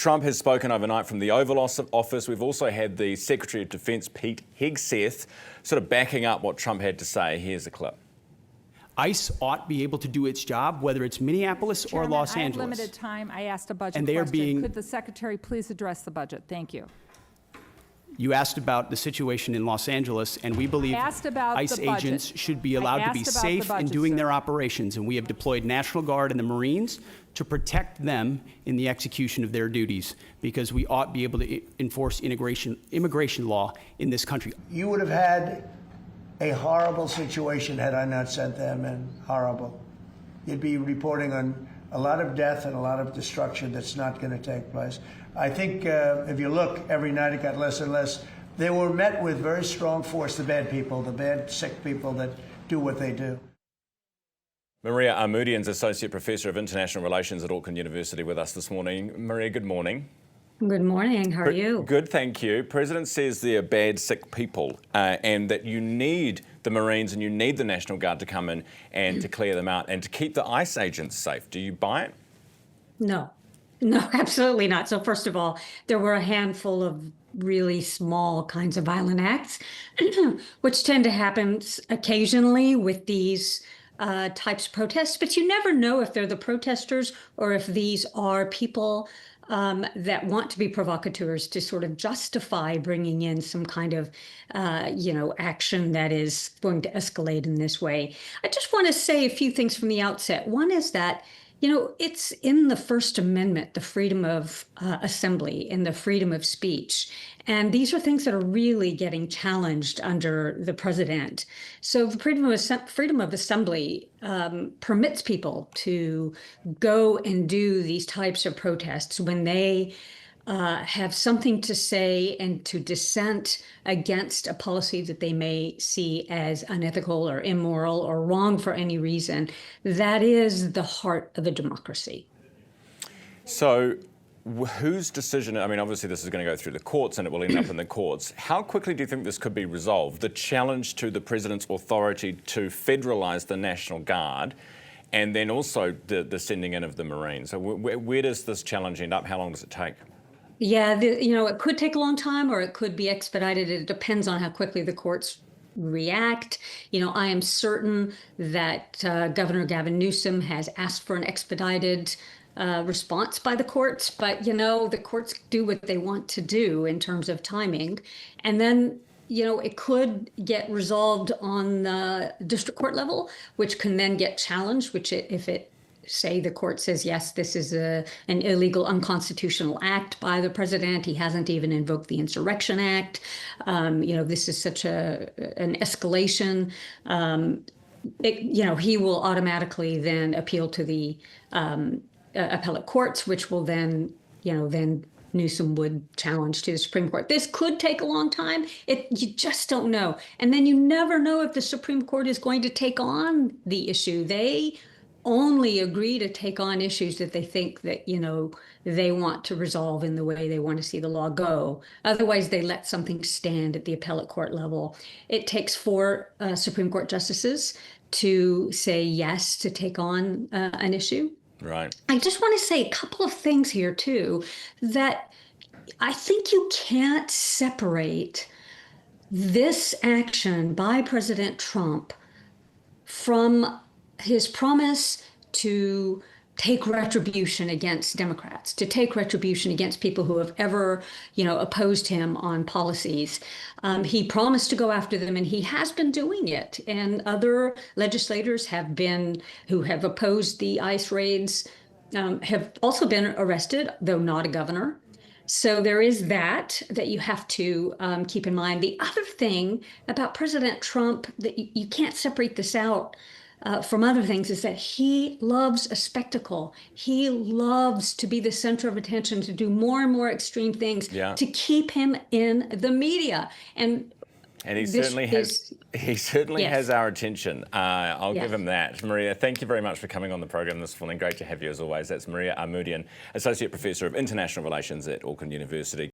Trump has spoken overnight from the Oval Office. We've also had the Secretary of Defence, Pete Hegseth, sort of backing up what Trump had to say. Here's a clip. ICE ought to be able to do its job, whether it's Minneapolis or Los Angeles. I have limited time. I asked a budget and they question. Could the Secretary please address the budget? Thank you. You asked about the situation in Los Angeles, and we believe ICE agents should be allowed to be safe in doing their operations, and we have deployed National Guard and the Marines to protect them in the execution of their duties, because we ought to be able to enforce immigration law in this country. You would have had a horrible situation had I not sent them in. Horrible. You'd be reporting on a lot of death and a lot of destruction that's not going to take place. I think if you look, every night it got less and less. They were met with very strong force, the bad people, the bad, sick people that do what they do. Maria Armoudian's Associate Professor of International Relations at Auckland University with us this morning. Maria, good morning. Good morning. How are you? Good, thank you. President says they're bad, sick people and that you need the Marines and you need the National Guard to come in and to clear them out and to keep the ICE agents safe. Do you buy it? No, absolutely not. So first of all, there were a handful of really small kinds of violent acts, which tend to happen occasionally with these types of protests, but you never know if they're the protesters or if these are people that want to be provocateurs to sort of justify bringing in some kind of, action that is going to escalate in this way. I just want to say a few things from the outset. One is that, it's in the First Amendment, the freedom of assembly and the freedom of speech. And these are things that are really getting challenged under the president. So the freedom of assembly permits people to go and do these types of protests when they have something to say and to dissent against a policy that they may see as unethical or immoral or wrong for any reason. That is the heart of a democracy. So whose decision, I mean, obviously this is going to go through the courts and it will end up in the courts. How quickly do you think this could be resolved? The challenge to the president's authority to federalise the National Guard and then also the sending in of the Marines. So where does this challenge end up? How long does it take? Yeah, it could take a long time or it could be expedited. It depends on how quickly the courts react. I am certain that Governor Gavin Newsom has asked for an expedited response by the courts, but the courts do what they want to do in terms of timing. And then, it could get resolved on the district court level, which can then get challenged, if the court says, yes, this is an illegal, unconstitutional act by the president. He hasn't even invoked the Insurrection Act. This is such an escalation. He will automatically then appeal to the appellate courts, which will then Newsom would challenge to the Supreme Court. This could take a long time. You just don't know. And then you never know if the Supreme Court is going to take on the issue. They only agree to take on issues that they think that, they want to resolve in the way they want to see the law go. Otherwise, they let something stand at the appellate court level. It takes 4 Supreme Court justices to say yes to take on an issue. Right. I just want to say a couple of things here, too, that I think you can't separate this action by President Trump from his promise to take retribution against Democrats, to take retribution against people who have ever, opposed him on policies. He promised to go after them, and he has been doing it. And other legislators who have opposed the ICE raids have also been arrested, though not a governor. So there is that you have to keep in mind. The other thing about President Trump that you can't separate this out from other things is that he loves a spectacle. He loves to be the center of attention, to do more and more extreme things to keep him in the media. And he certainly has our attention. I'll give him that. Maria, thank you very much for coming on the program this morning. Great to have you as always. That's Maria Armoudian, Associate Professor of International Relations at Auckland University.